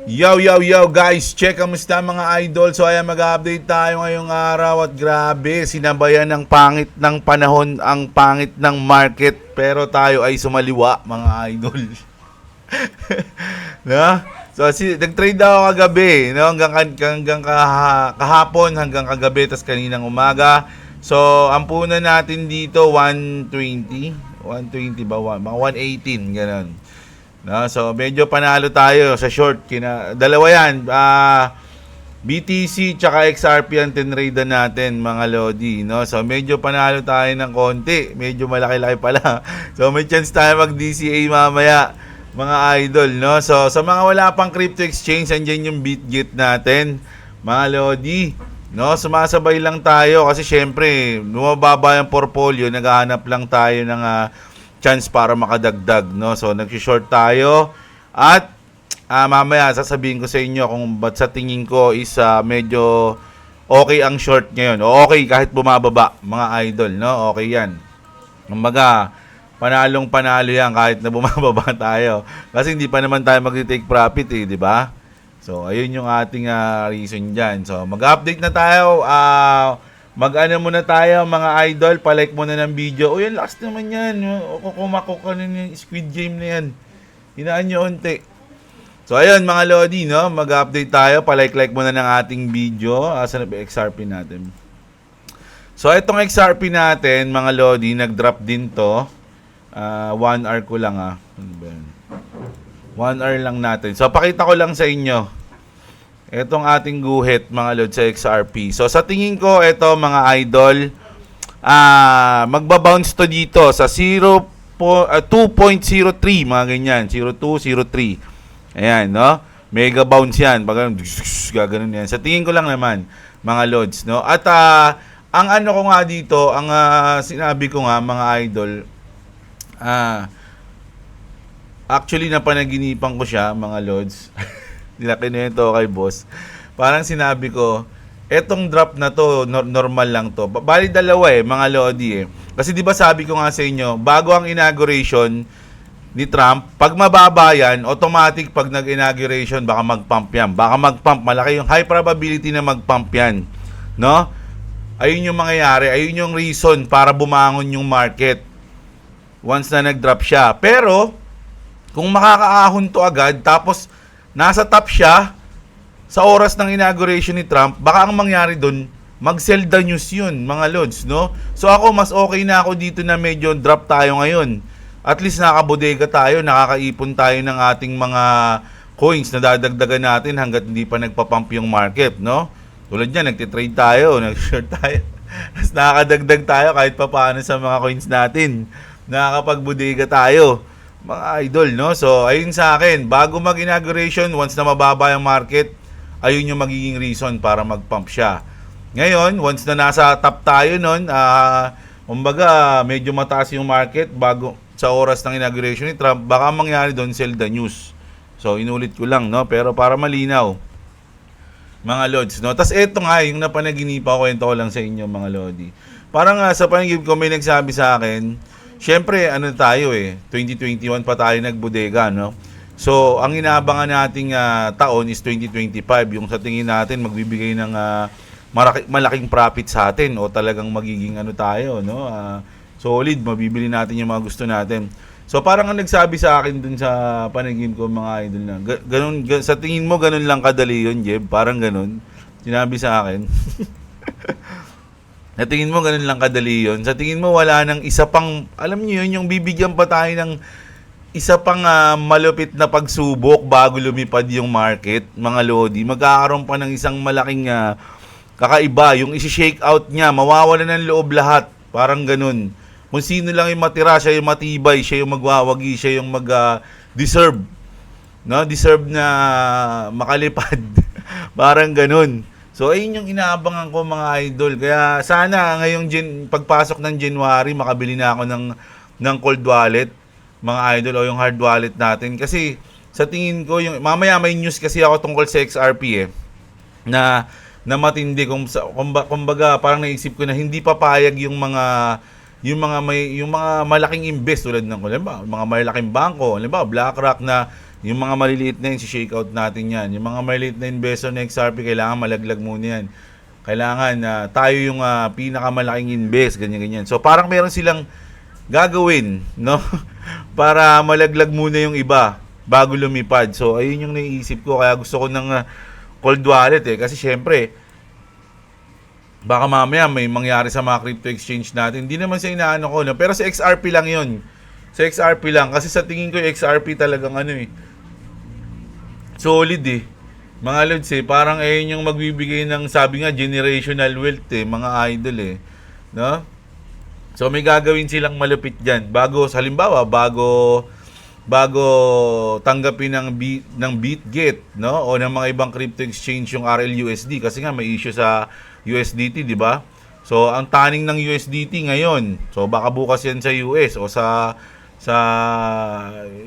Yo guys, check kamusta mga idol. So ayan, mag-update tayo ngayong araw at grabe, sinabayan ng pangit ng panahon ang pangit ng market pero tayo ay sumaliwa mga idol. No? So nag-trade ako kagabi, no? Kahapon hanggang kagabi tas kaninang umaga. So ang punan natin dito 120 ba? Mga 118 ganun. No, so medyo panalo tayo sa short. Dalawa yan. BTC tsaka XRP ang tinradean natin mga Lodi. No? So medyo panalo tayo ng konti. Medyo malaki-laki pala. So may chance tayo mag-DCA mamaya mga idol. No? So sa mga wala pang crypto exchange, andyan yung BitGet natin mga Lodi. No? Sumasabay lang tayo kasi syempre bumababa yung portfolio. Naghahanap lang tayo ng chance para makadagdag, no? So nag-short tayo at mamaya sasabihin ko sa inyo kung ba't sa tingin ko is medyo okay ang short ngayon. O okay kahit bumababa, mga idol, no? Okay 'yan. Kumbaga, panalo yan kahit na bumababa tayo. Kasi hindi pa naman tayo mag-take profit, di ba? So ayun yung ating reason diyan. So mag-update na tayo. Mag-ano muna tayo mga idol, palike muna ng video. O yan, last naman yan. Kukumako ka yung Squid Game na yan. Hinaan nyo unti. So ayun mga Lodi, no? Mag-update tayo, palike muna ng ating video. Saan na ba XRP natin? So itong XRP natin mga Lodi, nag-drop din to. 1 hour ko lang 1 hour lang natin. So pakita ko lang sa inyo etong ating guhit mga Lord sa XRP. So sa tingin ko ito mga idol, magbabounce to dito sa 2.03 mga ganyan, 0203. Ayan, no? Mega bounce yan. Pag gaganon yan. Sa tingin ko lang naman mga Lords, no? At ang ano ko nga dito, ang sinabi ko nga mga idol, actually napanaginipan ko siya mga Lords. Nilakinuwento kay boss. Parang sinabi ko, etong drop na to, normal lang to. Bali dalawa mga Lodi Kasi di ba sabi ko nga sa inyo, bago ang inauguration ni Trump, pag mababa yan, automatic pag nag-inauguration, baka mag-pump yan. Baka mag-pump, malaki yung high probability na mag-pump yan. No? Ayun yung mangyayari, ayun yung reason para bumangon yung market once na nag-drop siya. Pero, kung makakaahon to agad, tapos nasa top siya sa oras ng inauguration ni Trump, baka ang mangyari doon, mag-sell the news yun, mga Lods, no? So ako, mas okay na ako dito na medyo drop tayo ngayon. At least nakabodega tayo, nakakaipon tayo ng ating mga coins na dadagdagan natin hanggat hindi pa nagpapump yung market, no? Tulad niyan, nagtitrade tayo, nag-short tayo. Tapos nakakadagdag tayo kahit pa paano sa mga coins natin. Nakakapagbodega tayo mga idol, no? So, ayun sa akin, bago mag-inauguration, once na mababa yung market, ayun yung magiging reason para mag-pump siya. Ngayon, once na nasa top tayo nun, kumbaga, medyo mataas yung market bago sa oras ng inauguration ni Trump, baka mangyari doon, sell the news. So, inulit ko lang, no? Pero para malinaw, mga Lods, no? Tapos eto nga, yung napanaginipa ko, kwento ko lang sa inyo, mga Lodi. Parang sa panagib ko, may nagsabi sa akin, siyempre, ano tayo 2021 pa tayo nagbodega, no? So, ang inaabangan nating taon is 2025. Yung sa tingin natin, magbibigay ng malaking profit sa atin o talagang magiging ano tayo, no? Solid, mabibili natin yung mga gusto natin. So, parang ang nagsabi sa akin dun sa panagin ko, mga idol na, sa tingin mo, ganun lang kadali yun, Jeb? Parang ganun. Sinabi sa akin. Sa tingin mo, ganun lang kadali yun. Sa tingin mo, wala nang isa pang, alam niyo yun, yung bibigyan pa tayo ng isa pang malupit na pagsubok bago lumipad yung market, mga Lodi. Magkakaroon pa ng isang malaking kakaiba. Yung isi-shake out niya, mawawala ng loob lahat. Parang ganun. Kung sino lang yung matira, siya yung matibay, siya yung magwawagi, siya yung mag-deserve. No? Deserve na makalipad. Parang ganun. So, ayun yung inaabangan ko mga idol. Kaya sana ngayong pagpasok ng January, makabili na ako ng cold wallet, mga idol, o yung hard wallet natin. Kasi sa tingin ko, mamaya may news kasi ako tungkol sa XRP na matindi. Kumbaga, parang naisip ko na hindi papayag yung mga malaking invest tulad ng mga malaking bangko, halimbawa BlackRock na Yung mga maliliit na yun, si-shake out natin yan. Yung mga maliliit na investor na XRP, kailangan malaglag muna yan. Kailangan tayo yung pinakamalaking invest, ganyan-ganyan. So parang meron silang gagawin, no? Para malaglag muna yung iba bago lumipad. So ayun yung naiisip ko, kaya gusto ko ng cold wallet kasi syempre baka mamaya may mangyari sa mga crypto exchange natin. Hindi naman siya inaano ko, no? Pero sa XRP lang yun. Sa XRP lang. Kasi sa tingin ko yung XRP talagang solid mga lods parang ayun yung magbibigay ng, sabi nga, generational wealth mga idol no? So may gagawin silang malupit diyan bago, halimbawa, bago tanggapin ng BitGet, no, o ng mga ibang crypto exchange yung RLUSD kasi nga may issue sa USDT, di ba? So ang taning ng USDT ngayon, so baka bukas yan sa US o sa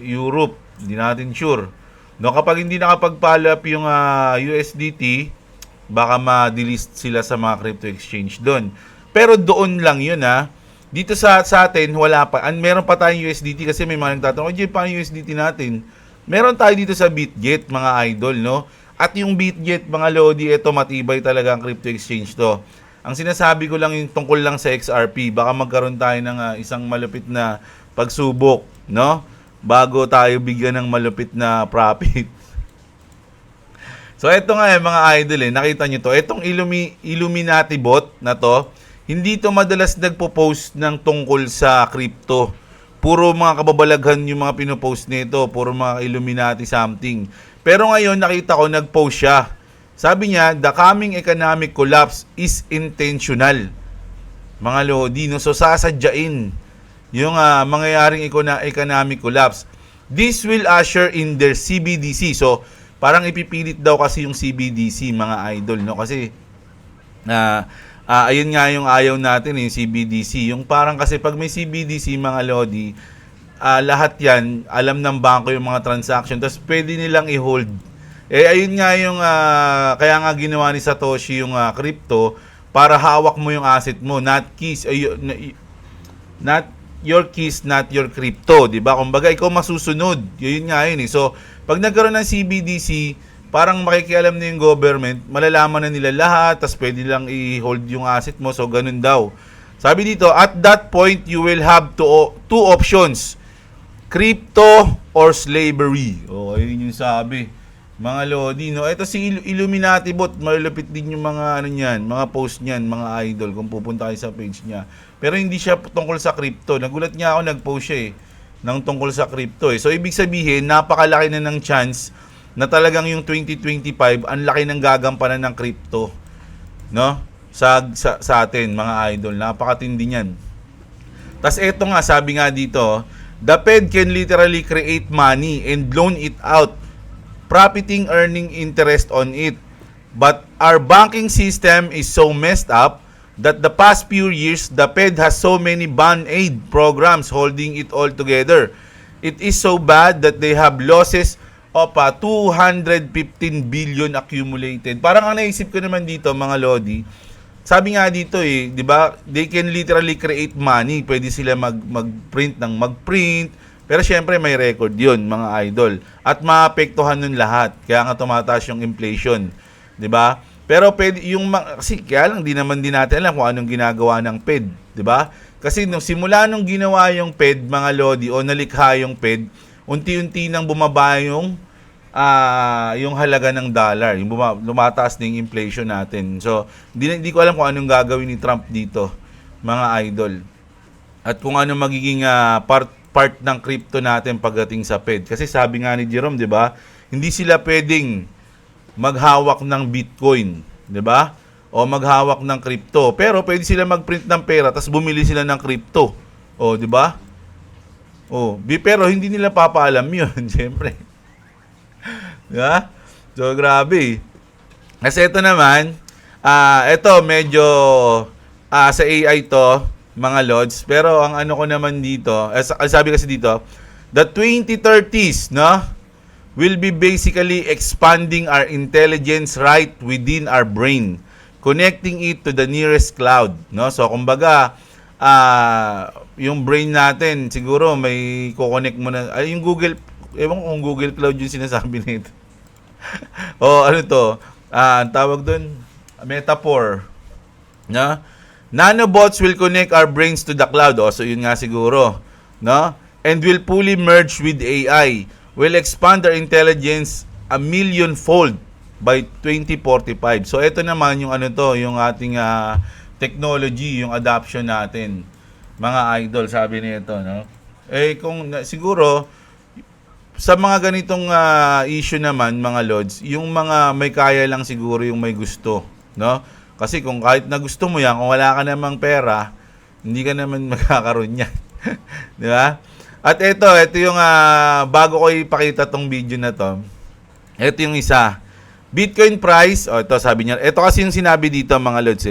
Europe, hindi natin sure. No, kapag hindi nakapag-follow up yung USDT, baka ma-delist sila sa mga crypto exchange doon. Pero doon lang yun Dito sa atin, wala pa. Meron pa tayong USDT kasi may mga nagtatanong, "Oye, paano USDT natin?" Meron tayo dito sa BitGet, mga idol, no? At yung BitGet, mga lodi, ito matibay talaga ang crypto exchange to. Ang sinasabi ko lang yung tungkol lang sa XRP, baka magkaroon tayo ng isang malupit na pagsubok, no? Bago tayo bigyan ng malupit na profit. So ito nga mga idol nakita nyo to. Itong Illuminati bot na to, hindi to madalas nagpo-post ng tungkol sa crypto. Puro mga kababalaghan yung mga pinopost nito, puro mga Illuminati something. Pero ngayon nakita ko nag-post siya. Sabi niya, "The coming economic collapse is intentional." Mga lodi, no? So sasadyain yung mangyayaring economic collapse. This will usher in their CBDC. So, parang ipipilit daw kasi yung CBDC, mga idol, no? Kasi, ayun nga yung ayaw natin, yung CBDC. Yung parang kasi pag may CBDC, mga lodi, lahat yan, alam ng bangko yung mga transaction, tapos pwede nilang i-hold. Ayun nga yung, kaya nga ginawa ni Satoshi yung crypto, para hawak mo yung asset mo, not your keys, not your crypto, di ba? Kumbaga, ikaw masusunod. Yun nga yun So, pag nagkaroon ng CBDC, parang makikialam na yung government, malalaman na nila lahat, tas pwede lang i-hold yung asset mo. So, ganun daw. Sabi dito, at that point, you will have two options. Crypto or slavery. Ayun yung sabi. Mga lodi, no? Ito si Illuminati bot, malupit din yung mga niyan, mga post niyan, mga idol, kung pupunta kayo sa page niya. Pero hindi siya tungkol sa crypto. Nagulat niya ako, nag-post siya ng tungkol sa crypto So ibig sabihin, napakalaki na ng chance na talagang yung 2025, ang laki ng gagampanan ng crypto, no? Sa atin, mga idol, napakatindi niyan. Tas eto nga, sabi nga dito, the Fed can literally create money and loan it out, profiting, earning interest on it. But our banking system is so messed up that the past few years, the Fed has so many bond aid programs holding it all together. It is so bad that they have losses of 215 billion accumulated. Parang ang naisip ko naman dito, mga lodi, sabi nga dito di ba, they can literally create money. Pwede sila mag-print ng mag-print. Pero syempre may record yun, mga idol. At maapektuhan nun lahat. Kaya nga tumataas yung inflation. 'Di ba? Pero pwede kasi kaya lang di natin alam kung anong ginagawa ng Fed, 'di ba? Kasi nung simula nung ginawa yung Fed, mga lodi, o nalikha yung Fed, unti-unti nang bumaba yung halaga ng dollar, yung lumataas na yung inflation natin. So, hindi ko alam kung anong gagawin ni Trump dito, mga idol. At kung ano magiging part ng crypto natin pagdating sa Fed. Kasi sabi nga ni Jerome, 'di ba? Hindi sila pwedeng maghawak ng Bitcoin, 'di ba? O maghawak ng crypto. Pero pwede sila mag-print ng pera tapos bumili sila ng crypto. 'di ba? Pero hindi nila papaalam 'yun, siyempre. 'Di ba? So grabe. Kasi ito naman, ito medyo sa AI to, mga lods, pero ang ano ko naman dito, sabi kasi dito, the 2030s, no, will be basically expanding our intelligence right within our brain, connecting it to the nearest cloud, no? So kumbaga, yung brain natin siguro may ko-connect mo na yung Google, ewan ko kung Google Cloud yung sinasabi nito. O ano to? Ang tawag doon, metaphor. No? Nanobots will connect our brains to the cloud. O, so yun nga siguro. No? And will fully merge with AI. Will expand our intelligence a million-fold by 2045. So ito naman yung ano to, yung ating technology, yung adoption natin. Mga idol, sabi nito, no? Kung siguro sa mga ganitong issue naman, mga lods, yung mga may kaya lang siguro yung may gusto, no? Kasi kung kahit na gusto mo yan, kung wala ka namang pera, hindi ka naman magkakaroon yan. Di ba? At ito yung bago ko ipakita tong video na to. Ito yung isa. Bitcoin price, ito sabi niya. Ito kasi yung sinabi dito mga lods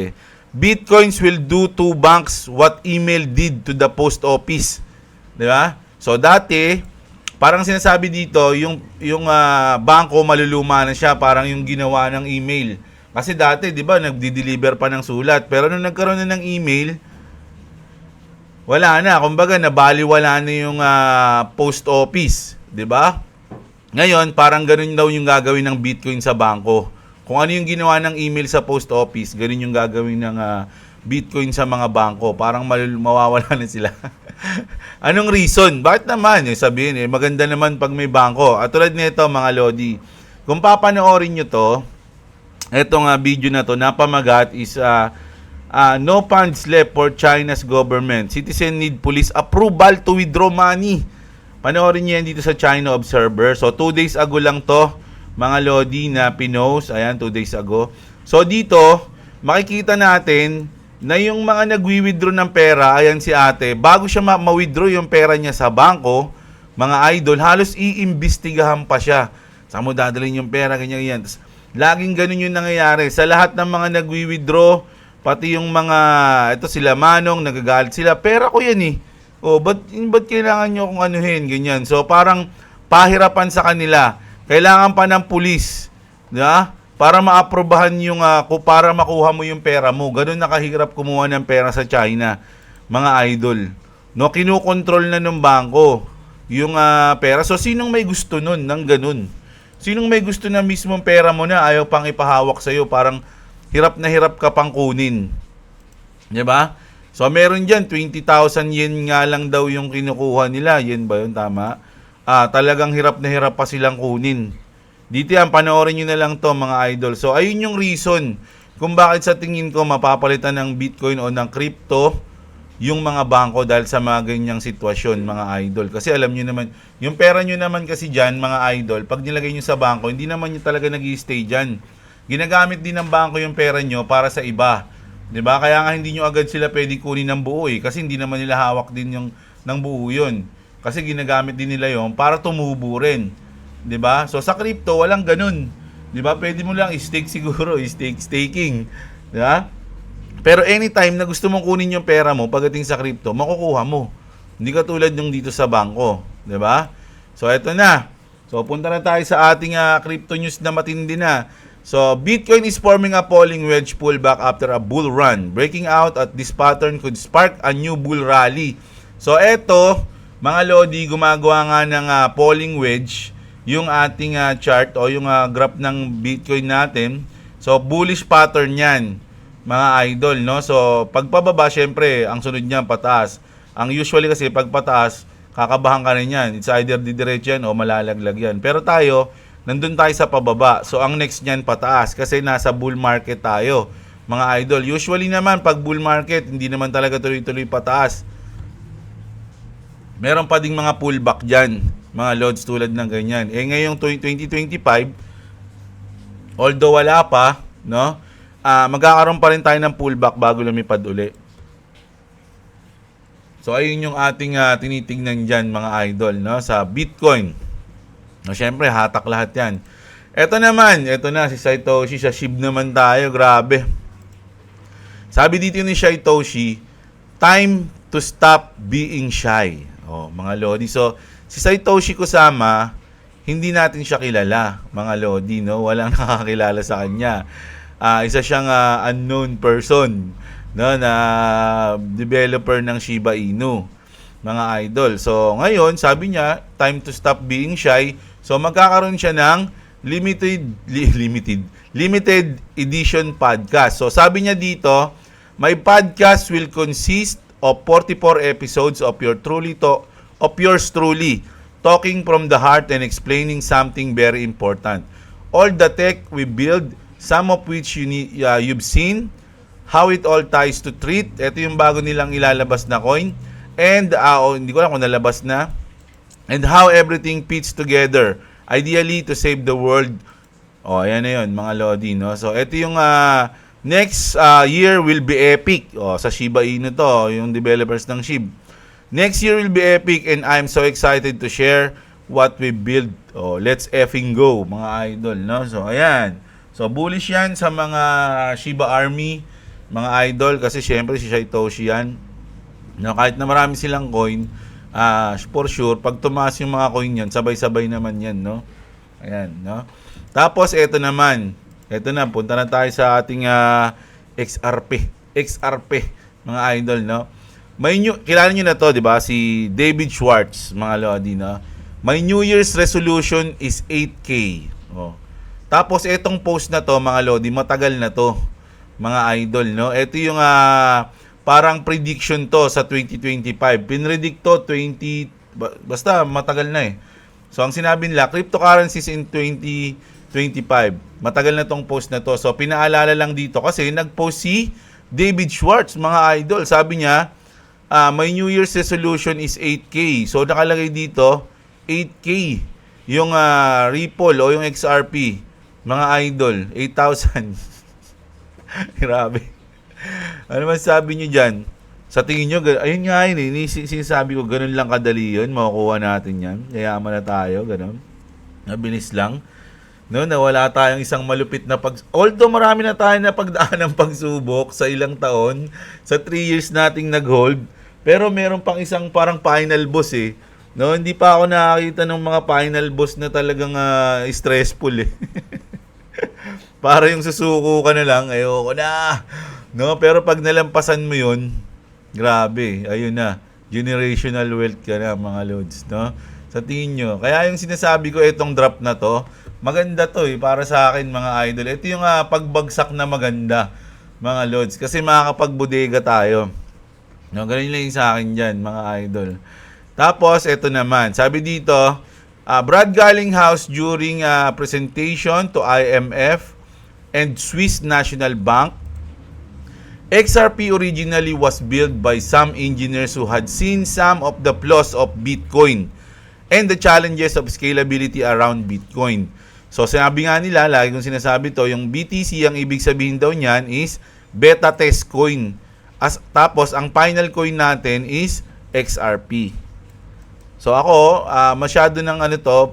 Bitcoins will do to banks what email did to the post office. Di ba? So dati, parang sinasabi dito, yung bangko maluluma na siya, parang yung ginawa ng email. Kasi dati, di ba, nagdi-deliver pa ng sulat. Pero nung nagkaroon na ng email, wala na. Kumbaga, nabaliwala na yung post office. Di ba? Ngayon, parang ganun daw yung gagawin ng Bitcoin sa bangko. Kung ano yung ginawa ng email sa post office, ganun yung gagawin ng Bitcoin sa mga bangko. Parang mawawala na sila. Anong reason? Bakit naman? Sabihin, maganda naman pag may bangko. At tulad nito, mga Lodi, kung papanoorin nyo to, etong video na to, napamagat is no funds left for China's government. Citizen need police approval to withdraw money. Panoorin niyo yan dito sa China Observer. So, 2 days ago lang to, mga Lodi, na pinost. Ayan, 2 days ago. So, dito, makikita natin na yung mga nagwi-withdraw ng pera, ayan si ate, bago siya ma-withdraw yung pera niya sa bangko, mga idol, halos iimbestigahan pa siya. Saan mo dadalhin yung pera, ganyan. Laging ganun yung nangyayari. Sa lahat ng mga nagwi-withdraw, pati yung mga, ito sila Manong, nagagalit sila. Pera ko yan ba't kailangan nyo kung anuhin, ganyan. So, parang pahirapan sa kanila. Kailangan pa ng pulis, diba? Para maaprobahan yung, para makuha mo yung pera mo. Ganun nakahirap kumuha ng pera sa China, mga idol. No, kinukontrol na ng bangko yung pera. So, sinong may gusto nun ng ganun? Sinong may gusto na mismong pera mo na ayaw pang ipahawak sa'yo? Parang hirap na hirap ka pang kunin. Diba? So, meron dyan, 20,000 yen nga lang daw yung kinukuha nila. Yen ba yun? Tama? Talagang hirap na hirap pa silang kunin. Dito yan, panoorin nyo na lang to mga idol. So, ayun yung reason kung bakit sa tingin ko mapapalitan ng Bitcoin o ng crypto yung mga bangko dahil sa mga ganyang sitwasyon, mga idol. Kasi alam nyo naman, yung pera nyo naman kasi dyan, mga idol, pag nilagay nyo sa bangko, hindi naman nyo talaga nag-i-stay dyan. Ginagamit din ng bangko yung pera nyo para sa iba. 'Di ba? Kaya nga hindi nyo agad sila pwede kunin ng buo kasi hindi naman nila hawak din yung ng buo yun. Kasi ginagamit din nila yon para tumubo rin. 'Di ba? So sa crypto walang ganun. 'Di ba? Pwede mo lang i-stake siguro, staking, 'di ba? Pero anytime na gusto mong kunin yung pera mo pagdating sa crypto, makukuha mo. Hindi katulad yung dito sa bangko, 'di ba? So eto na. So punta na tayo sa ating crypto news na matindi na. So, Bitcoin is forming a falling wedge pullback after a bull run. Breaking out at this pattern could spark a new bull rally. So, eto, mga Lodi, gumagawa nga ng falling wedge yung ating chart o yung graph ng Bitcoin natin. So, bullish pattern yan, mga idol, no? So, pagpababa, syempre, ang sunod niyan pataas. Ang usually kasi, pag pataas, kakabahan ka rin yan. It's either didiretso yan o malalaglag yan. Pero tayo, nandun tayo sa pababa. So, ang next niyan pataas kasi nasa bull market tayo, mga idol. Usually naman, pag bull market, hindi naman talaga tuloy-tuloy pataas. Meron pa ding mga pullback dyan, mga lods tulad ng ganyan. Ngayong 2025, although wala pa, no, magkakaroon pa rin tayo ng pullback bago lumipad uli. So, ayun yung ating tinitingnan dyan, mga idol, no, sa Bitcoin. No, syempre, hatak lahat yan. Ito na, si Satoshi, sa SHIB naman tayo, grabe. Sabi dito ni Satoshi, time to stop being shy. Mga Lodi. So, si Satoshi Kusama, hindi natin siya kilala, mga Lodi, no? Walang nakakilala sa kanya. Isa siyang unknown person, no, na developer ng Shiba Inu. mga idol. So, ngayon, sabi niya, time to stop being shy. So, magkakaroon siya ng limited edition podcast. So, sabi niya dito, my podcast will consist of 44 episodes of yours truly, talking from the heart and explaining something very important. All the tech we build, some of which you've seen, how it all ties to treat. Ito yung bago nilang ilalabas na coin. And, hindi ko alam kung nalabas na. And how everything fits together. Ideally, to save the world. Ayan na yun, mga Lodi, no? So, ito yung next year will be epic. Sa Shiba Inu to, yung developers ng SHIB. Next year will be epic and I'm so excited to share what we build. Let's effing go, mga idol, no? So, ayan. So, bullish yan sa mga Shiba Army, mga idol, kasi syempre si Satoshi yan. No, kahit na marami silang coin, for sure, pag tumaas yung mga coin yan, sabay-sabay naman yan, no? Ayan, no? Tapos, eto naman. Eto na, punta na tayo sa ating XRP, mga idol, no? Kilala nyo na to, di ba? Si David Schwartz, mga Lodi, no? My New Year's resolution is 8K. Tapos, etong post na to, mga Lodi, matagal na to, mga idol, no? Ito yung parang prediction to sa 2025. Pinredict to basta matagal na eh. So, ang sinabi nila, cryptocurrencies in 2025. Matagal na tong post na to. So, pinaalala lang dito kasi nag-post si David Schwartz, mga idol. Sabi niya, my New Year's resolution is 8K. So, nakalagay dito, 8K. Yung Ripple o yung XRP, mga idol, 8,000. Grabe. Ano man sabi nyo dyan? Sa tingin nyo, ayun nga yun eh, sinasabi ko, ganun lang kadali yun, makukuha natin yan. Yayaman na tayo, ganun. Mabilis lang. No, nawala tayong isang malupit na although marami na tayo na pagdaan ng pagsubok sa ilang taon, sa 3 years nating nag-hold, pero meron pang isang parang final boss eh. No, hindi pa ako nakakita ng mga final boss na talagang stressful eh. Para yung susuko ka na lang, ayoko na. No, pero pag nalampasan mo 'yun, grabe, ayun na. Generational wealth ka na, mga lods, no? Sa tingin nyo. Kaya yung sinasabi ko, itong drop na to, maganda to eh, para sa akin, mga idol. Ito yung pagbagsak na maganda, mga lods. Kasi makakapagbodega tayo. No, ganun lang yung sa akin dyan, mga idol. Tapos, ito naman. Sabi dito, Brad Garlinghouse during presentation to IMF and Swiss National Bank, XRP originally was built by some engineers who had seen some of the flaws of Bitcoin and the challenges of scalability around Bitcoin. So, sinabi nga nila, lagi kong sinasabi to, yung BTC, ang ibig sabihin daw niyan is beta test coin. Tapos, ang final coin natin is XRP. So, ako, masyado ng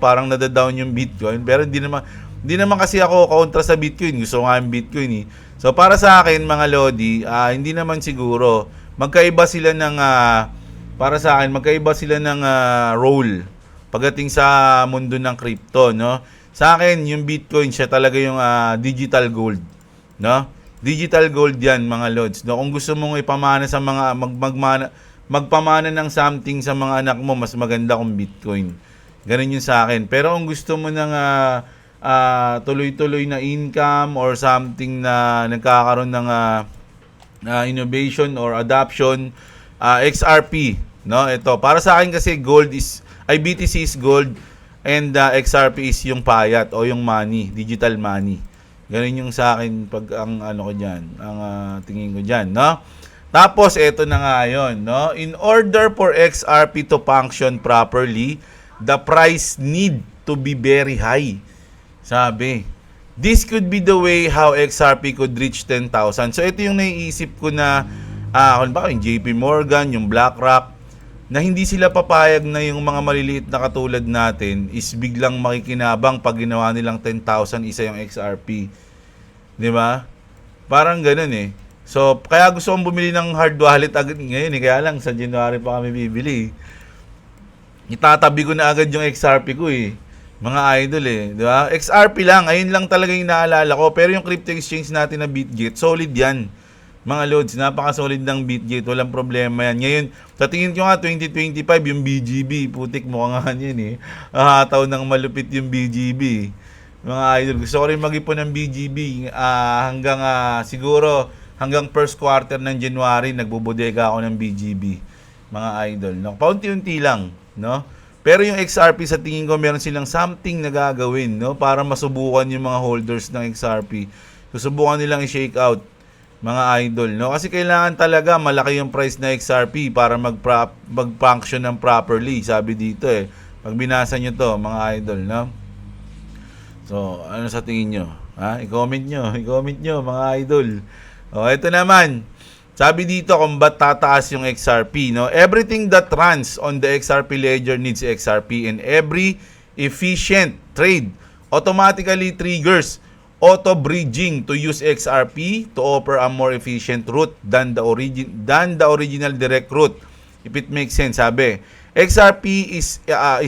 parang nadadown yung Bitcoin, pero hindi naman kasi ako kontra sa Bitcoin. Gusto ko nga yung Bitcoin eh. So, para sa akin, mga Lodi, hindi naman siguro. Magkaiba sila ng, para sa akin, magkaiba sila ng role pagdating sa mundo ng crypto, no? Sa akin, yung Bitcoin, siya talaga yung digital gold, no? Digital gold yan, mga Lods, no? Kung gusto mong ipamana sa mga, magpamana ng something sa mga anak mo, mas maganda kung Bitcoin. Ganun yung sa akin. Pero kung gusto mo ng tuloy-tuloy na income or something na nagkakaroon ng innovation or adoption, XRP, no? Ito, para sa akin kasi BTC is gold and XRP is yung payat o yung money, digital money. Ganun yung sa akin pag ang ko diyan, ang tingin ko diyan, no? Tapos ito na nga 'yon, no? In order for XRP to function properly, the price need to be very high. Sabi, this could be the way how XRP could reach 10,000. So, ito yung naiisip ko na, kung baka yung JP Morgan, yung BlackRock, na hindi sila papayag na yung mga maliliit na katulad natin is biglang makikinabang pag ginawa nilang 10,000 isa yung XRP. Di ba? Parang ganun eh. So, kaya gusto kong bumili ng hard wallet agad ngayon eh. Kaya lang, sa January pa kami bibili. Itatabi ko na agad yung XRP ko eh. Mga idol eh, di ba? XRP lang, ayun lang talaga yung naalala ko. Pero yung crypto exchange natin na BitGet, solid yan. Mga loads, napaka-solid ng Bitgate, walang problema yan. Ngayon, sa tingin ko nga, 2025, yung BGB, putik mo nga yan eh. Hataw ng malupit yung BGB. Mga idol, gusto ko rin mag-ipon ng BGB hanggang siguro hanggang first quarter ng January, nagbubodega ako ng BGB. Mga idol, no? Paunti-unti lang, no? Pero yung XRP, sa tingin ko, meron silang something na gagawin, no? Para masubukan yung mga holders ng XRP. Susubukan nilang i-shake out, mga idol, no? Kasi kailangan talaga malaki yung price na XRP para mag-function ng properly, sabi dito eh. Pag binasa nyo to, mga idol, no? So, ano sa tingin nyo? I-comment nyo, mga idol. O, ito naman. Sabi dito kung ba't tataas yung XRP, no? Everything that runs on the XRP ledger needs XRP, and every efficient trade automatically triggers auto-bridging to use XRP to offer a more efficient route than the original direct route. If it makes sense, sabi. XRP is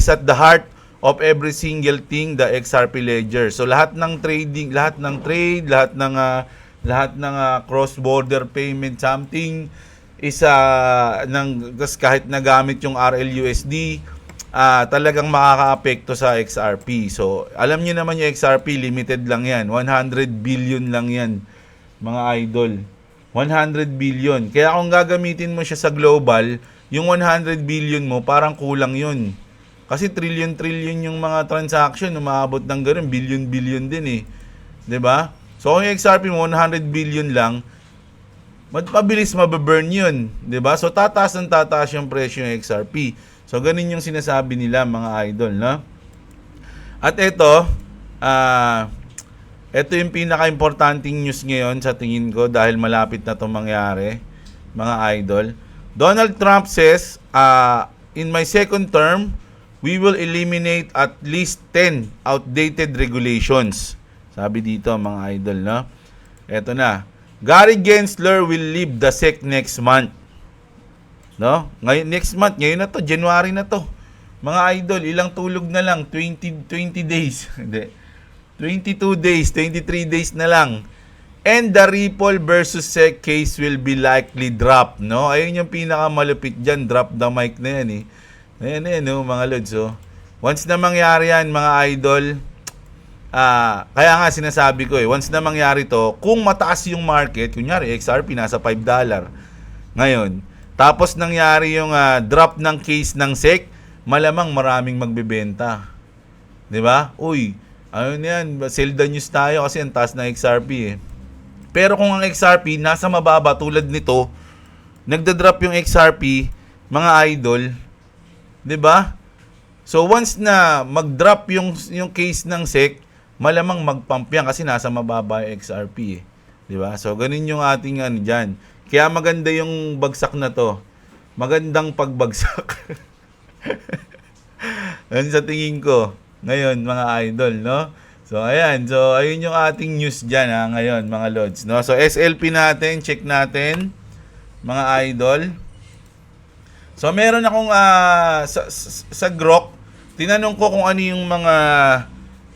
at the heart of every single thing the XRP ledger. So lahat ng trading, lahat ng trade, lahat ng cross-border payment something is kahit nagamit yung RLUSD, talagang makakaapekto sa XRP. So, alam niyo naman yung XRP, limited lang yan. 100 billion lang yan, mga idol. 100 billion. Kaya kung gagamitin mo siya sa global, yung 100 billion mo, parang kulang yun. Kasi trillion yung mga transaction, umaabot ng ganun, billion din eh. 'Di ba? So, kung yung XRP mo, 100 billion lang, mabilis mababurn yun. 'Di ba? So, tataas yung presyo ng XRP. So, ganun yung sinasabi nila, mga idol, no? At ito yung pinaka-importanting news ngayon sa tingin ko dahil malapit na itong mangyari, mga idol. Donald Trump says, in my second term, we will eliminate at least 10 outdated regulations. Sabi dito, mga idol, no? Ito na. Gary Gensler will leave the SEC next month. No? Ngayon, next month, ngayon na to, January na to. Mga idol, ilang tulog na lang? 20 days. Hindi. 22 days, 23 days na lang. And the Ripple versus SEC case will be likely dropped, no? Ayun yung pinakamalupit dyan, drop the mic na yan eh. Ayan, no, mga lods, oh. Once na mangyari yan, mga idol, kaya nga sinasabi ko once na mangyari to, kung mataas yung market, kunyari, XRP nasa $5, ngayon, tapos nangyari yung drop ng case ng SEC, malamang maraming magbebenta. 'Di ba? Uy, ano yan, sell the news tayo kasi ang taas ng XRP eh. Pero kung ang XRP nasa mababa tulad nito, nagda-drop yung XRP, mga idol, 'di ba? So once na mag-drop yung case ng SEC, malamang mag-pump yan kasi nasa mababa yung XRP eh. 'Di ba? So ganun yung ating diyan. Kaya maganda yung bagsak na to. Magandang pagbagsak. Yan sa tingin ko. Ngayon, mga idol, no? So, ayan. So, ayun yung ating news dyan, ngayon, mga lods, no? So, SLP natin, check natin, mga idol. So, meron akong, sa Grok, tinanong ko kung ano yung mga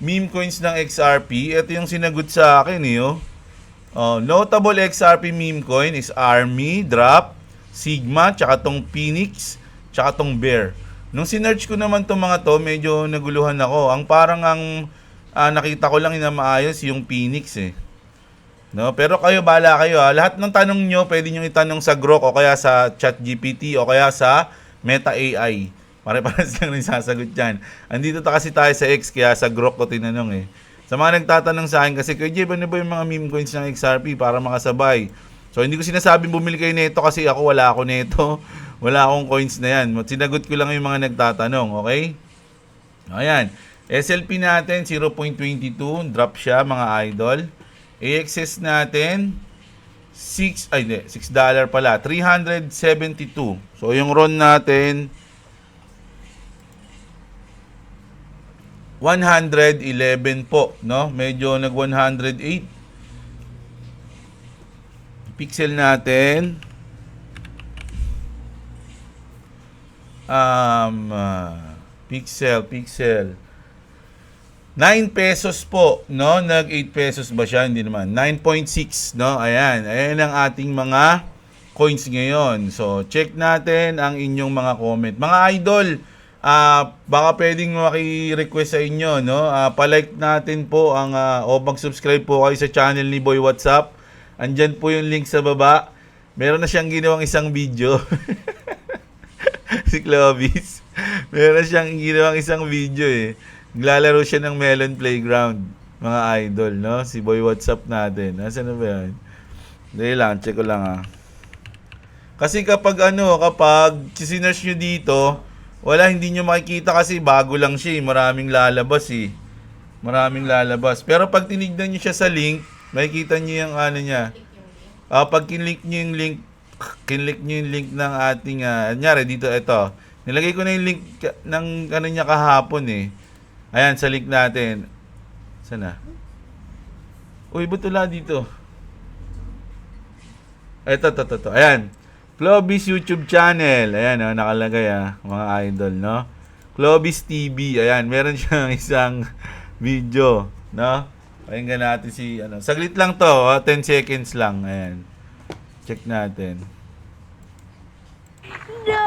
meme coins ng XRP. Ito yung sinagot sa akin, notable XRP meme coin is Army, Drop, Sigma, tsaka tong Phoenix, tsaka tong Bear. Nung sinearch ko naman tong mga to, medyo naguluhan ako. Ang parang nakita ko lang na maayos yung Phoenix eh. No? Pero kayo, bala kayo Lahat ng tanong nyo, pwede nyo itanong sa Grok o kaya sa ChatGPT o kaya sa Meta AI. Pare-pares lang rin sasagot dyan. Andito kasi tayo sa X, kaya sa Grok ko tinanong eh. Sa mga nagtatanong sa akin kasi, Kuya Jeb, ano ba yung mga meme coins ng XRP para makasabay? So, hindi ko sinasabing bumili kayo nito kasi wala ako nito. Wala akong coins na yan. Sinagot ko lang yung mga nagtatanong, okay? Ayan. SLP natin, 0.22. Drop siya, mga idol. AXS natin, $6 pala. 372. So, yung RON natin, 111 po, no? Medyo nag 108. Pixel natin pixel 9 pesos po, no? Nag 8 pesos ba siya? Hindi naman. 9.6, no? Ayan. Ayan ang ating mga coins ngayon. So, check natin ang inyong mga comment. Mga idol, baka pwedeng maki-request sa inyo, no? Pa-like natin po ang o mag-subscribe po kayo sa channel ni Boy WhatsApp. Andyan po yung link sa baba. Meron na siyang ginawang isang video. Si Clovis. Meron na siyang ginawang isang video eh. Naglalaro siya ng Melon Playground. Mga idol, no? Si Boy WhatsApp natin. Nasaan na ba yan? Dahil lang, check ko lang Kasi kapag sinerch nyo dito, hindi nyo makikita kasi bago lang siya eh. Maraming lalabas eh. Maraming lalabas. Pero pag tinignan nyo siya sa link, makikita nyo yung niya. Pag kinlink nyo yung link ng ating, anyari dito, ito. Nilagay ko na yung link ng niya kahapon eh. Ayan, sa link natin. Sana? Uy, ba't wala dito? Ito. Ayan. Clovis YouTube channel. Ayan, nakalagay mga idol, no? Clovis TV. Ayan, meron siyang isang video, no? Pakinggan natin saglit lang to, 10 seconds lang. Ayan. Check natin. No!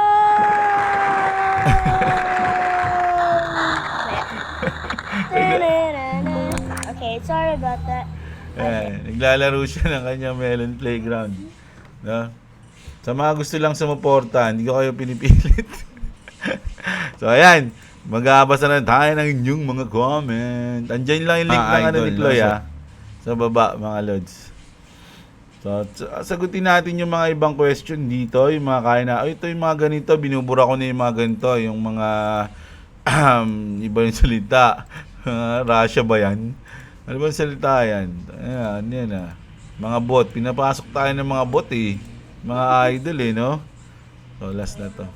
Okay, sorry about that. Ayan, naglalaro siya ng kanyang Melon Playground. No? Sa mga gusto lang sumuporta, hindi ko kayo pinipilit. So, ayan. Mag-aabasa na tayo ng inyong mga comment. Andiyan lang yung link ng ni Ploy, sa baba, mga lods. So, sagutin natin yung mga ibang question dito. Yung mga kaya na, ito yung mga ganito, binubura ko na yung mga ganito. Yung mga, iba yung salita. Russia ba yan? Ano ba yung salita yan? Ayan, yan Mga bot. Pinapasok tayo ng mga bot eh. Mga idol eh, no? So, last na to.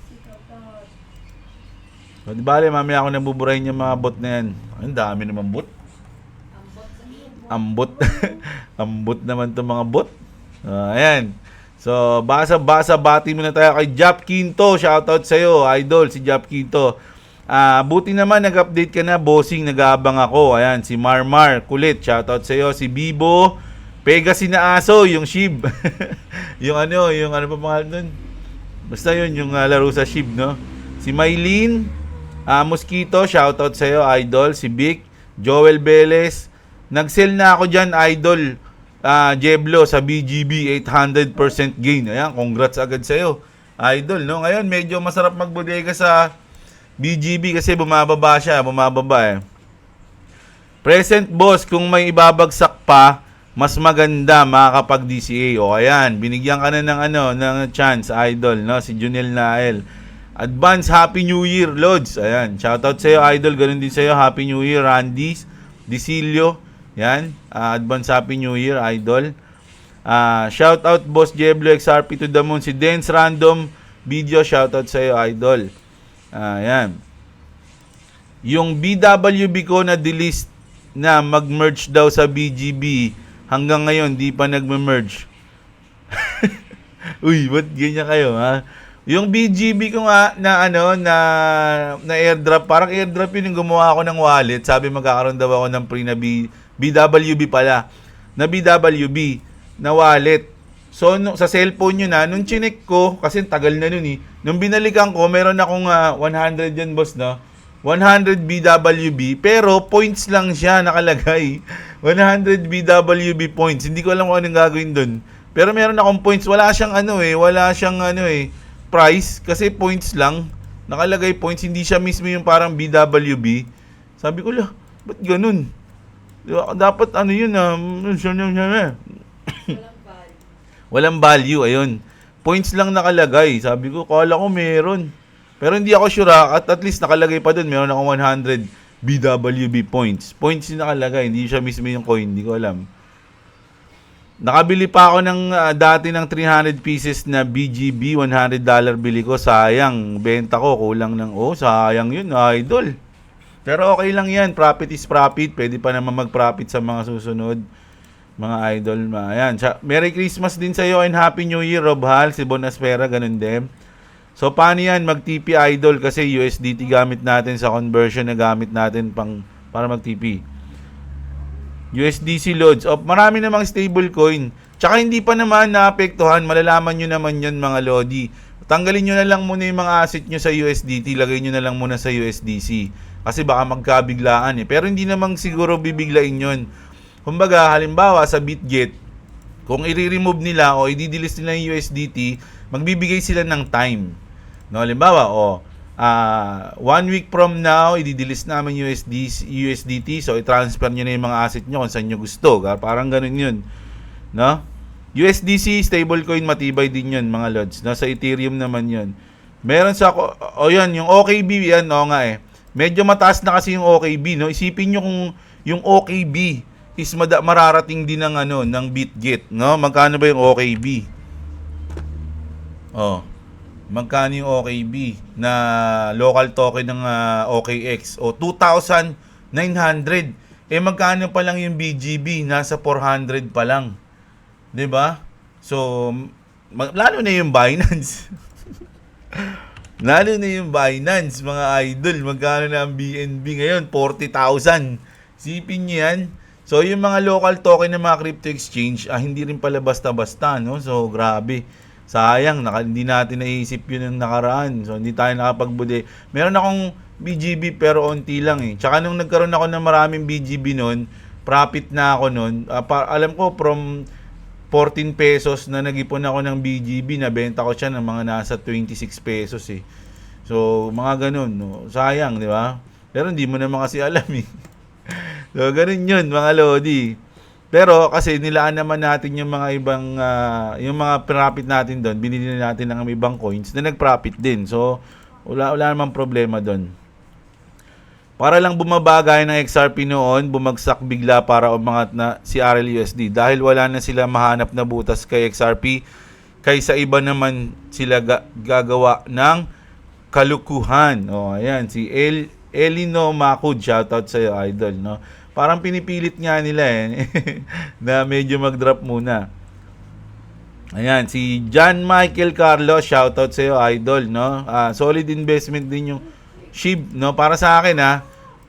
So, di bale, mamaya ako nabuburahin yung mga bot na yan. Ang dami naman bot. Ambot. Ambot naman to mga bot. Ayan. So, bati muna tayo kay Jap Quinto. Shoutout sa'yo, idol, si Jap Quinto. Buti naman, nag-update ka na, bossing, nag-aabang ako. Ayan, si Marmar, kulit. Shoutout sa'yo, si Bibo. Pegasus na aso, yung Shib. yung ano pa pangalan nun? Basta yun, yung laro sa Shib, no? Si Maylene. Mosquito, shoutout sa'yo, idol. Si Vic, Joel Velez. Nag-sell na ako dyan, idol. Jeblo, sa BGB, 800% gain. Ayan, congrats agad sa'yo, idol, no? Ngayon, medyo masarap magbodega sa BGB kasi bumababa eh. Present boss, kung may ibabagsak pa, mas maganda makakapag-DCA. O, ayan, binigyan ka na ng chance, idol, no? Si Junel Nael. Advance Happy New Year, Lods. Ayan, shoutout sa iyo, idol. Ganun din sa iyo, Happy New Year, Randy, Dicilio. Yan, Advance Happy New Year, idol. Shoutout Boss Jeblo XRP to the moon. Si Dance Random Video, shoutout sa iyo, idol. Ayan. Yung BWB ko na delist na mag-merge daw sa BGB, hanggang ngayon di pa nagme-merge. Uy, ba't ganyan kayo, ha? Yung BGB ko nga na airdrop, parang airdrop yun yung gumawa ako ng wallet. Sabi magkakaroon daw ako ng free na BWB pala. Na BWB na wallet. So sa cellphone yun nung chinek ko, kasi tagal na nun eh. Nung binalikan ko, meron akong 100 yan boss, no? 100 BWB, pero points lang siya nakalagay. 100 BWB points. Hindi ko alam kung anong gagawin dun. Pero meron akong points. Wala siyang price, kasi points lang. Nakalagay points, hindi siya mismo yung parang BWB. Sabi ko, ba't ganun? Dapat yun walang value, ayun. Points lang nakalagay. Sabi ko, kala ko meron. Pero hindi ako sure, at least nakalagay pa dun. Meron akong 100 BWB points. Points yung nakalagay, hindi siya mismo yung coin, hindi ko alam. Nakabili pa ako dati ng 300 pieces na BGB, $100 bili ko. Sayang, benta ko, kulang sayang yun, idol. Pero okay lang yan, profit is profit. Pwede pa naman mag-profit sa mga susunod, mga idol. Ayan. Merry Christmas din sa'yo and Happy New Year, Rob Hal, si Bonaspera, ganun din. So, paano yan? Mag-TP idol kasi USDT gamit natin sa conversion na gamit natin pang para mag-TP. USDC loads. Marami namang stablecoin. Tsaka hindi pa naman naapektuhan. Malalaman nyo naman yun mga lodi. Tanggalin nyo na lang muna yung mga asset nyo sa USDT. Lagay nyo na lang muna sa USDC. Kasi baka magkabiglaan Pero hindi naman siguro bibiglain yun. Kumbaga, halimbawa sa BitGet, kung i-remove nila o i-delist nila yung USDT, magbibigay sila ng time. No, halimbawa, 1 week from now, i-delist namin USDT, so i-transfer nyo na yung mga asset nyo kung saan nyo gusto. Parang ganun yun. No? USDC, stablecoin, matibay din yun, mga lods. No? Sa Ethereum naman yun. Meron sa, yan, yung OKB, yan, medyo mataas na kasi yung OKB, no? Isipin nyo kung yung OKB is mararating din ng, ng BitGet, no? Magkano ba yung OKB? Magkano yung OKB na local token ng OKX? 2,900. Magkano pa lang yung BGB? Nasa 400 pa lang. 'Di ba? So, lalo na yung Binance. Lalo na yung Binance, mga idol. Magkano na ang BNB ngayon? 40,000. Sipin niyo yan. So, yung mga local token ng mga crypto exchange, hindi rin pala basta-basta, no? So, grabe. Sayang, hindi natin naisip yun yung nakaraan. So, hindi tayo nakapagbude. Meron akong BGB pero onti lang Tsaka nung nagkaroon ako ng maraming BGB noon, profit na ako noon. Alam ko, from 14 pesos na nag-ipon ako ng BGB, nabenta ko siya ng mga nasa 26 pesos So, mga ganun, no? Sayang, di ba? Pero hindi mo naman kasi alam So, ganun yun, mga lodi. Pero kasi nilaan naman natin yung mga ibang yung mga profit natin doon, binili natin ng ibang coins na nag-profit din. So wala namang problema doon. Para lang bumabagay ng XRP noon, bumagsak bigla para umangat na si RLUSD dahil wala na sila mahanap na butas kay XRP kaysa iba naman sila gagawa ng kalukuhan. Ayan si Elino Makud, shoutout sa iyo, idol, no? Parang pinipilit nga nila na medyo mag-drop muna. Ayan, si John Michael Carlos, shoutout sa iyo, idol, no? Solid investment din yung SHIB, no? Para sa akin,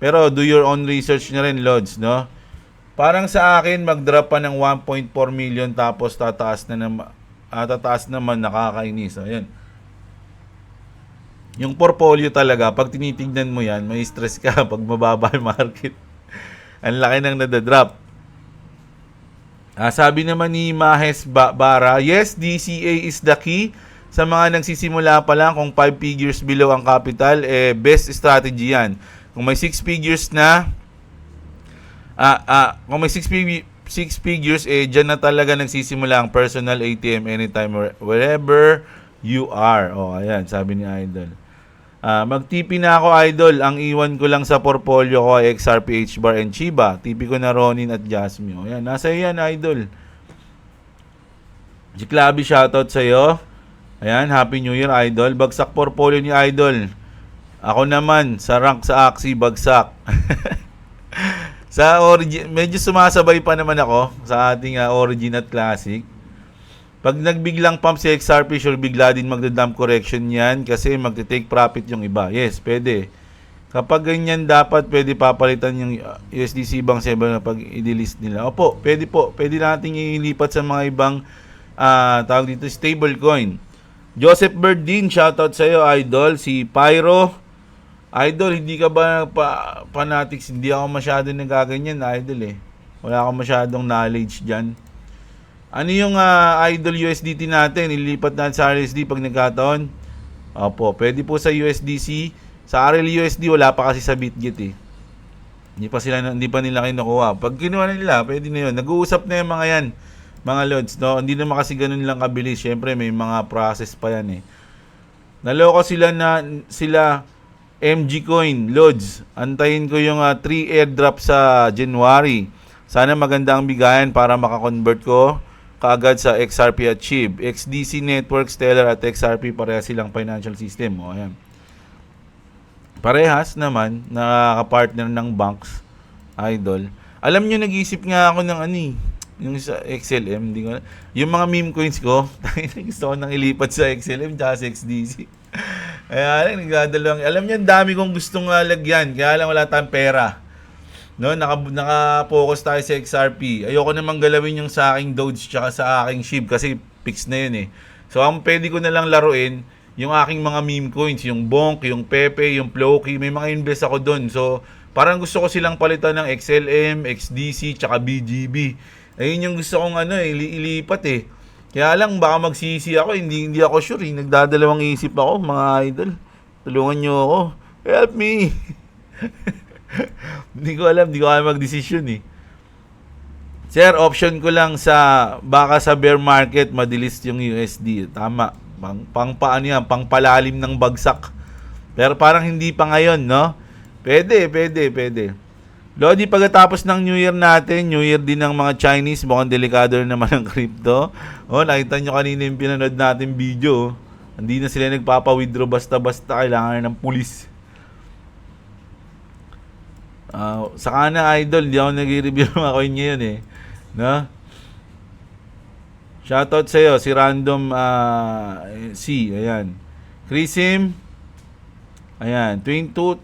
pero do your own research na rin, Lods, no? Parang sa akin, mag-drop pa ng 1.4 million tapos tataas naman, nakakainis. Ayan. Yung portfolio talaga, pag tinitingnan mo yan, may stress ka pag mababa yung market. Ang laki nang nadadrop. Sabi naman ni Mahes Bara, yes, DCA is the key. Sa mga nagsisimula pa lang, kung 5 figures below ang capital, best strategy yan. Kung may 6 figures na, kung may 6 figures, dyan na talaga nagsisimula ang personal ATM anytime, wherever you are. Ayan, sabi ni Idol. Mag-TP na ako, idol. Ang iwan ko lang sa portfolio ko ay XRP, HBAR, and Chiba. TP ko na Ronin at Jasmine. Ayan, nasa yan, idol. Jiklabi, shoutout sa iyo. Ayan, Happy New Year, idol. Bagsak portfolio ni idol. Ako naman, sa rank sa Axie, bagsak. Sa origin, medyo sumasabay pa naman ako sa ating origin at classic. Pag nagbiglang pump si XRP, sure bigla din magda-dump correction yan kasi magte-take profit yung iba. Yes, pwede. Kapag ganyan, dapat pwede papalitan yung USDC Bank 7 na pag i-delist nila. Opo, pwede po. Pwede natin ilipat sa mga ibang tawag dito, stablecoin. Joseph Berdin, shoutout sa iyo, idol. Si Pyro, idol, hindi ka ba fanatics? Hindi ako masyadong nagaganyan, idol Wala akong masyadong knowledge dyan. Ano yung idol USDT natin? Ilipat natin sa RLUSD pag nagkataon? Opo, pwede po sa USDC. Sa RLUSD, wala pa kasi sa BitGet Hindi pa nila kinukuha. Pag kinuha nila, pwede na yun. Nag-uusap na yung mga yan, mga lods, no? Hindi naman kasi ganun lang kabilis. Siyempre, may mga process pa yan Naloko sila MG Coin, lods. Antayin ko yung 3 airdrop sa January. Sana maganda ang bigayan para makakonvert ko kaagad sa XRP at SHIB. XDC Network, Stellar at XRP, parehas silang financial system. Ayan. Parehas naman, nakaka-partner ng banks, idol. Alam nyo, nag-isip nga ako ng yung sa XLM, hindi ko, yung mga meme coins ko, gusto ko nang ilipat sa XLM at sa XDC. Ayan, nagdadalawang, alam nyo, ang dami kong gustong lagyan, kaya lang wala tayong pera. No, naka-focus tayo sa XRP. Ayoko namang galawin yung sa aking Doge tsaka sa aking SHIB kasi fix na yun eh. So, ang pwede ko na lang laruin, yung aking mga meme coins, yung Bonk, yung Pepe, yung Floki, may mga invest ako doon. So, parang gusto ko silang palitan ng XLM, XDC, tsaka BGB. Ayun yung gusto kong ilipat eh. Kaya lang, baka magsisi ako, hindi ako sure eh. Nagdadalawang isip ako, mga idol. Tulungan nyo ako. Help me! Hindi ko alam magdesisyon eh. Sir, option ko lang baka sa bear market madilis yung USD. Tama. Pang paano yan? Pang palalim ng bagsak. Pero parang hindi pa ngayon, no? Pwede. Lodi, pagkatapos ng New Year natin, New Year din ng mga Chinese, mukhang delikado rin naman ang crypto. Oh, nakita nyo kanina yung pinanood natin video. Hindi na sila nagpapa-withdraw basta-basta, kailangan ng pulis. Saka na idol, di ako nag-review ng mga coin ngayon eh. No? Shoutout sa'yo, si Random C, ayan. Chrisim, ayan, 22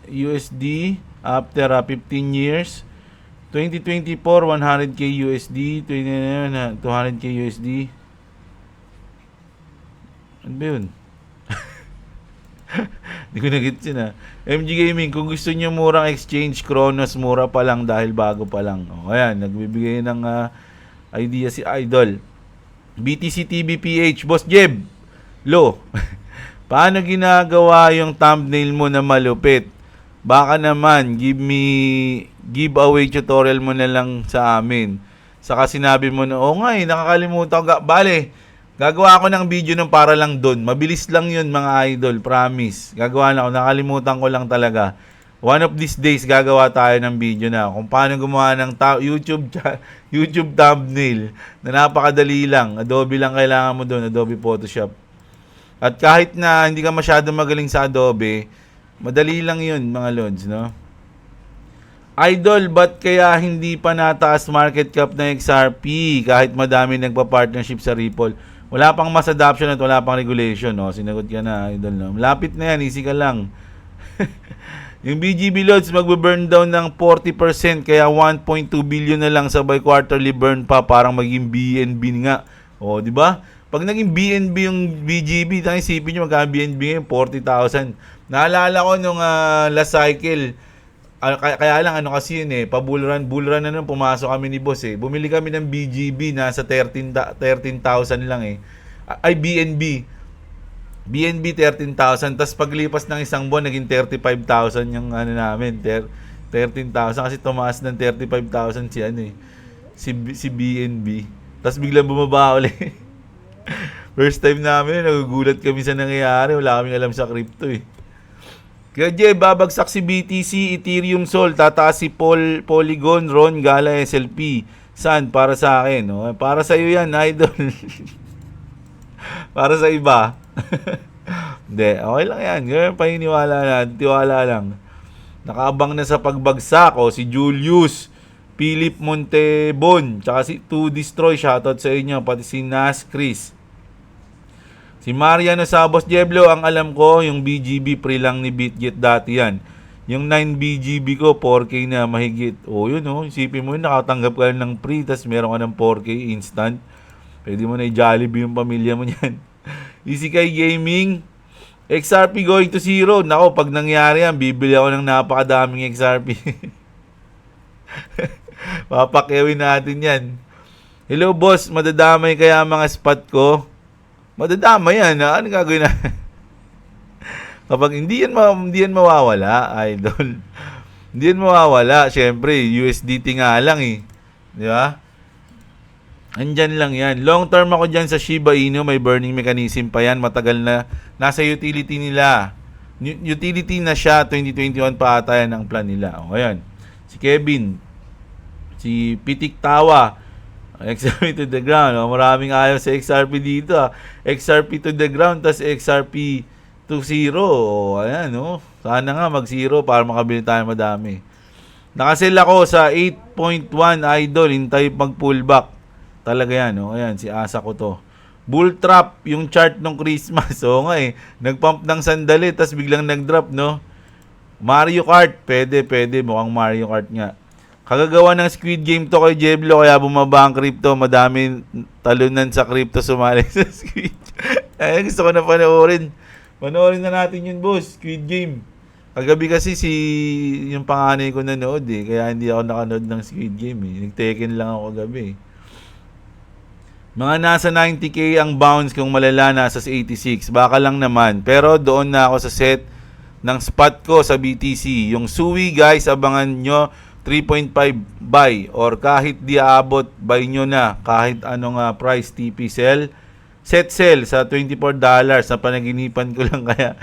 USD after 15 years. 2024, 100k USD, 200k USD. Ano ba yun? Hindi ko nag-gets yun ah. MG Gaming, kung gusto nyo murang exchange, Kronos, mura pa lang dahil bago pa lang. O, ayan, nagbibigay ng idea si Idol. BTC TV PH, Boss Jeb, Lo, paano ginagawa yung thumbnail mo na malupit? Baka naman, giveaway tutorial mo na lang sa amin. Saka sinabi mo na, nga nakakalimutan ko. Bale, gagawa ako ng video ng para lang doon. Mabilis lang yun mga idol, promise. Gagawa na ako, nakalimutan ko lang talaga. One of these days, gagawa tayo ng video na kung paano gumawa ng YouTube thumbnail na napakadali lang. Adobe lang kailangan mo doon, Adobe Photoshop. At kahit na hindi ka masyado magaling sa Adobe, madali lang yun mga lods, no? Idol, ba't kaya hindi pa nataas market cap ng XRP kahit madami nagpa-partnership sa Ripple? Wala pang mass adoption at wala pang regulation, no? Sinagot ka na, idol, no? Malapit na yan, easy ka lang. Yung BGB loads magbe-burn down ng 40%, kaya 1.2 billion na lang sabay quarterly burn pa, parang maging BNB nga. O, di ba? Pag naging BNB yung BGB, tanging isipin nyo magkano BNB ngayon, 40,000. Naalala ko nung last cycle, kaya lang kasi yun eh, bull run na nung pumasok kami ni boss eh. Bumili kami ng BGB nasa 13,000 lang eh. Ay, BNB 13,000. Tapos paglipas ng isang buwan, naging 35,000 yung namin. 13,000 kasi tumaas ng 35,000 si BNB. Tapos biglang bumaba ulit. First time namin, nagugulat kami sa nangyayari. Wala kaming alam sa crypto eh. Kaya Jay, babagsak si BTC, Ethereum Sol, tataas si Polygon, Ron, Gala, SLP. Saan? Para sa akin. No? Para sa iyo yan, idol. Para sa iba. Hindi, okay lang yan. Ganyan, paniniwala na, tiwala lang. Nakaabang na sa pagbagsak, si Julius, Philip Montebon, tsaka si To Destroy, shoutout sa inyo, pati si Nas Chris. Si Mariano Sabos Jeblo, ang alam ko, yung BGB pre lang ni BitGet dati yan. Yung 9 BGB ko, 4K na mahigit. Yun isipin mo yun, nakatanggap ka ng pre, tas meron ka ng 4K instant. Pwede mo na i-Jollibee yung pamilya mo niyan. Easy kay Gaming, XRP going to zero. Nako, pag nangyari yan, bibili ako ng napakadaming XRP. Papakyawin natin yan. Hello boss, madadamay kaya mga spot ko? Madadamay yan. Ano gagawin na? Kapag hindi yan mawawala, idol. Hindi yan mawawala. Siyempre, USDT nga lang eh. Di ba? Andyan lang yan. Long term ako dyan sa Shiba Inu. May burning mechanism pa yan. Matagal na. Nasa utility nila. Utility na siya. 2021 pa ata yan ang plan nila. Ayan. Si Kevin. Si Pitik Tawa. XRP to the ground. Maraming ayaw sa XRP dito. XRP to the ground, tas XRP to zero. Ayan, Sana nga mag-zero para makabili tayo madami. Nakasell ako sa 8.1 idol. Hintay mag-pullback. Talaga yan, Ayan, si Asa ko to. Bull trap, yung chart ng Christmas. Nga Nagpump ng sandali, tas biglang nag-drop, Mario Kart, pwede, mukhang Mario Kart nga. Kagagawa ng Squid Game to kay Jeblo, kaya bumaba ang crypto. Madami talunan sa crypto sumali sa Squid. Ay, gusto ko na panoorin. Panoorin na natin yun, boss. Squid Game. Kagabi kasi yung panganay ko nanood eh. Kaya hindi ako nakanood ng Squid Game eh. Nag-Tekken lang ako kagabi eh. Mga nasa 90k ang bounce kung malala nasa 86. Baka lang naman. Pero doon na ako sa set ng spot ko sa BTC. Yung Sui guys, abangan nyo 3.5 buy or kahit di aabot, buy nyo na kahit anong price TP sell. Set sell sa $24 na panaginipan ko lang kaya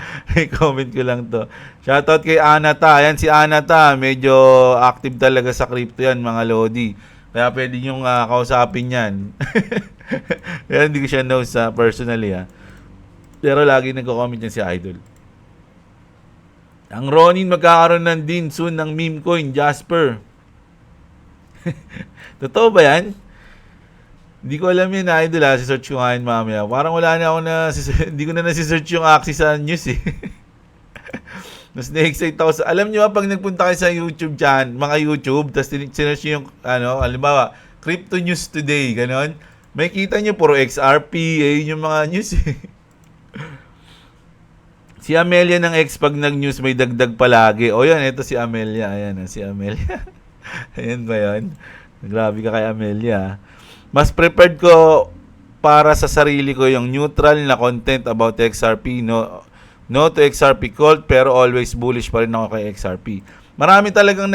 comment ko lang to. Shoutout kay Anata. Ayan si Anata, medyo active talaga sa crypto yan mga lodi. Kaya pwede nyo kausapin yan. Kaya hindi ko siya know sa personally Pero lagi nagko-comment yan si Idol. Ang Ronin magkakaroon ng din soon ng meme coin, Jasper. Totoo ba yan? Hindi ko alam yun, Idol Si-search ko nga yun mamaya. Parang wala na ako hindi ko na nasi-search yung Axis sa news eh. Mas na-excite ako alam nyo ba, pag nagpunta kayo sa YouTube channel, mga YouTube, tapos sinearch nyo yung, halimbawa, Crypto News Today, ganon. May kita nyo, puro XRP, yun yung mga news eh. Si Amelia ng X pag nag-news may dagdag palagi. O yan, ito si Amelia. Ayan, si Amelia. Ayan ba yan? Grabe ka kay Amelia. Mas prepared ko para sa sarili ko yung neutral na content about XRP. No to XRP cult, pero always bullish pa rin ako kay XRP. Marami talagang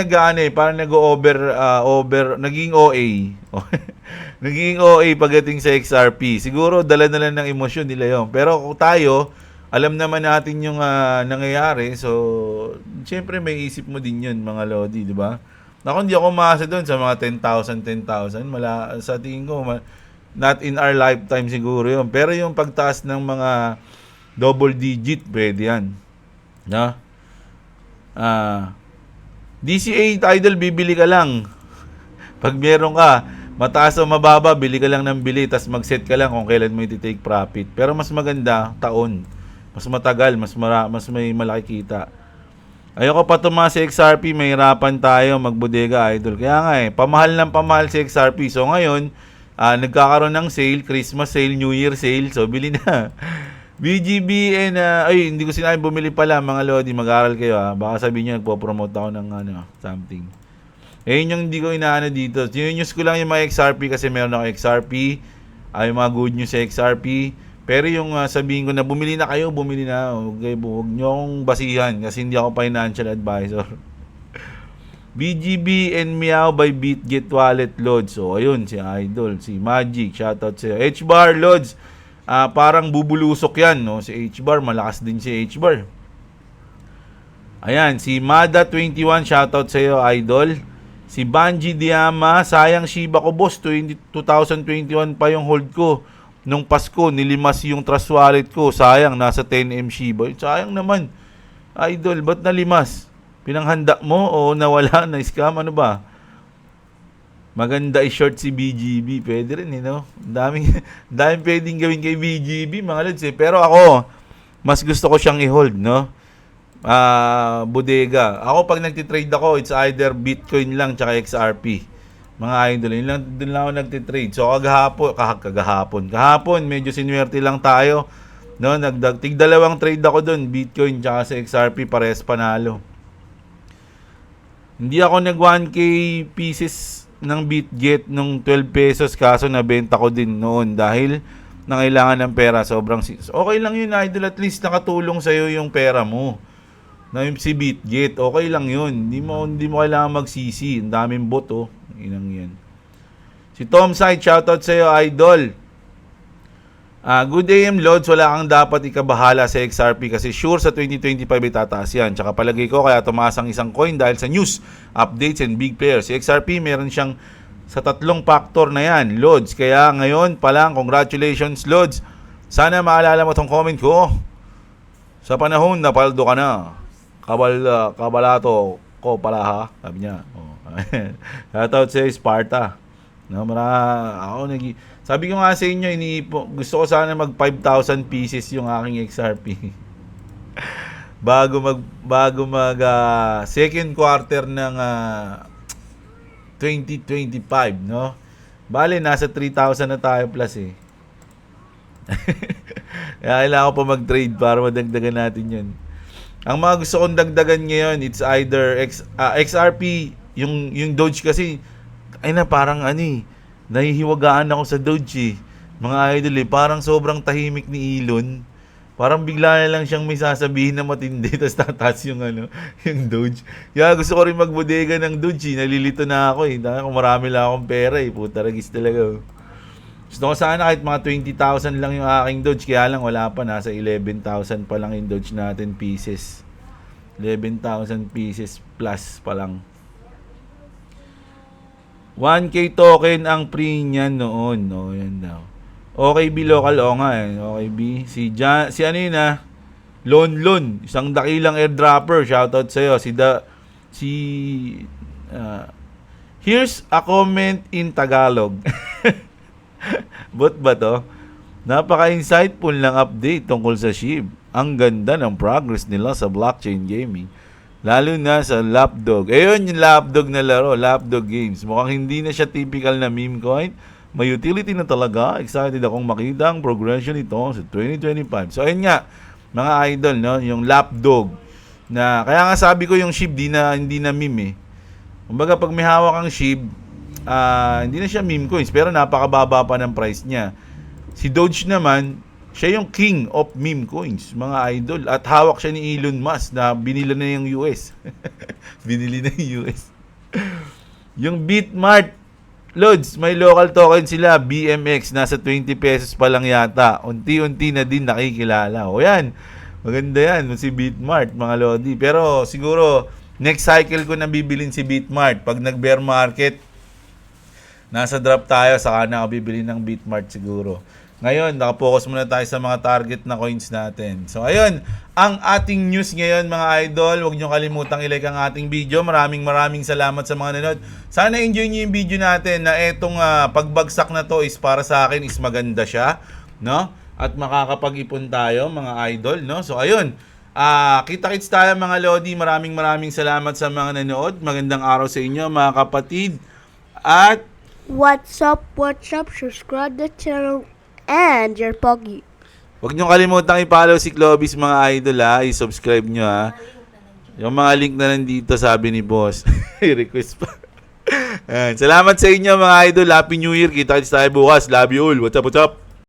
parang naging OA. Naging OA pagdating sa XRP. Siguro dala na lang ng emosyon nila yun. Pero kung tayo, alam naman natin yung nangyayari. So, siyempre may isip mo din yun, mga lodi, di ba? Naku, hindi ako maasa doon sa mga 10,000. Sa tingin ko, not in our lifetime siguro yun. Pero yung pagtaas ng mga double digit, pwede yan. No? DCA Idol, bibili ka lang. Pag meron ka, mataas o mababa, bili ka lang ng bili, tas mag-set ka lang kung kailan mo iti-take profit. Pero mas maganda, taon. Mas matagal, mas may malaki kita. Ayoko pa tumaas sa XRP, may hirapan tayo magbodega, Idol. Kaya nga pamahal ng pamahal sa XRP. So ngayon, nagkakaroon ng sale, Christmas sale, New Year sale. So bili na. BGB and hindi ko sinabi bumili pala mga lodi, mag-aral kayo Baka sabihin niyo nagpo-promote ako ng something. Yun yung hindi ko inaano dito. News ko lang yung mga XRP kasi meron ako XRP. Yung mga good news sa XRP. Pero yung sabihin ko na bumili na kayo, bumili na. Huwag nyo akong basihan kasi hindi ako financial advisor. BGB and Meow by BitGet Wallet Lods. So, ayun, si Idol, si Magic, shoutout sa'yo. H-Bar Lods, parang bubulusok yan, no? Si H-Bar, malakas din si H-Bar. Ayan, si Mada21, shoutout sa'yo, Idol. Si Banji Diama, sayang Shiba ko, boss. 2021 pa yung hold ko. Nung Pasko, nilimas yung trust wallet ko. Sayang, nasa 10M Shiba. Sayang naman. Idol, ba't nalimas? Pinanghanda mo o nawala na scam? Ano ba? Maganda i-short si BGB. Pwede rin, daming pwedeng gawin kay BGB, mga lods Pero ako, mas gusto ko siyang i-hold, no? Bodega. Ako, pag nagtitrade ako, it's either Bitcoin lang tsaka XRP. Mga idol, doon lang ako nagtitrade. So, kahapon, medyo sinuwerte lang tayo. No, tig-dalawang trade ako doon, Bitcoin tsaka sa XRP, parehas panalo. Hindi ako nag 1K pieces ng BitGet nung 12 pesos, kaso nabenta ko din noon dahil nangailangan ng pera. Okay lang yun, idol, at least nakatulong sa'yo yung pera mo. Na yung si BitGet, okay lang yun. Hindi mo kailangan magsisi. Ang daming bot, Inang yan. Si Tom Side, shoutout sa'yo, Idol. Good AM, Lods. Wala kang dapat ikabahala sa XRP kasi sure sa 2025 itataas yan. Tsaka palagay ko kaya tumaas ang isang coin dahil sa news, updates, and big players. Si XRP, meron siyang sa 3 factor na yan, Lods. Kaya ngayon pa lang, congratulations, Lods. Sana maalala mo tong comment ko. Sa panahon, napaldo ka na. Kabalato ko pala ha, sabi niya. Shoutout sa Sparta. No, sabi ko nga sa inyo, gusto ko sana mag 5,000 pieces yung aking XRP. bago mag second quarter ng 2025, no? Bale, nasa 3,000 na tayo plus eh. Kaya kailangan ko pa mag-trade para madagdagan natin yun. Ang mga gusto kong dagdagan ngayon, it's either XRP, yung Doge kasi, ay na parang nahihiwagaan ako sa Doge eh. Mga idol eh, parang sobrang tahimik ni Elon. Parang bigla na lang siyang may sasabihin na matindi, tapos tataas yung yung Doge. Kaya gusto ko rin magbodega ng Doge eh. Nalilito na ako eh. Dahil kung marami lang akong pera eh, puta ragis talaga. Gusto ko sana kahit mga 20,000 lang yung aking Doge. Kaya lang wala pa. Nasa 11,000 pa lang yung Doge natin pieces. 11,000 pieces plus pa lang. 1K token ang free niyan noon. No, yan daw. OKB local. O nga eh. OKB. Si ano yun Lon. Isang dakilang airdropper. Shoutout sa'yo. Here's a comment in Tagalog. Bot ba to? Napaka-insightful ng update tungkol sa SHIB. Ang ganda ng progress nila sa blockchain gaming. Lalo na sa Lapdog. Ayun yung Lapdog na laro, Lapdog Games. Mukhang hindi na siya typical na meme coin. May utility na talaga. Excited akong makita ang progression nito sa 2025. So ayun nga, mga idol, no? Yung Lapdog. Na, kaya nga sabi ko yung SHIB hindi na meme eh. Kumbaga pag may hawak ang SHIB, hindi na siya meme coins pero napakababa pa ng price niya. Si Doge naman, siya yung king of meme coins, mga idol. At hawak siya ni Elon Musk na binili na yung US. Binili na yung US. Yung Bitmart, Lods, may local token sila, BMX, nasa 20 pesos pa lang yata. Unti-unti na din nakikilala. O yan, maganda yan, si Bitmart, mga Lodi. Pero siguro, next cycle ko na bibilin si Bitmart. Pag nag-bear market, nasa drop tayo, saka na ako bibili ng Bitmart siguro. Ngayon, nakapokus muna tayo sa mga target na coins natin. So, ayun, ang ating news ngayon, mga idol. Huwag nyo kalimutang i-like ang ating video. Maraming salamat sa mga nanood. Sana enjoy nyo yung video natin na etong pagbagsak na to is para sa akin is maganda siya, no? At makakapag-ipon tayo, mga idol, no? So, ayun. Kita-kits tayo, mga Lodi. Maraming salamat sa mga nanood. Magandang araw sa inyo, mga kapatid. At What's up? Subscribe the channel and your pogi. huwag nyo kalimutang i-follow si Clovis, mga idol, i-subscribe nyo, Yung mga link na nandito, sabi ni boss. I-request pa. Salamat sa inyo, mga idol. Happy New Year. Kita-kits tayo bukas. Love you all. What's up?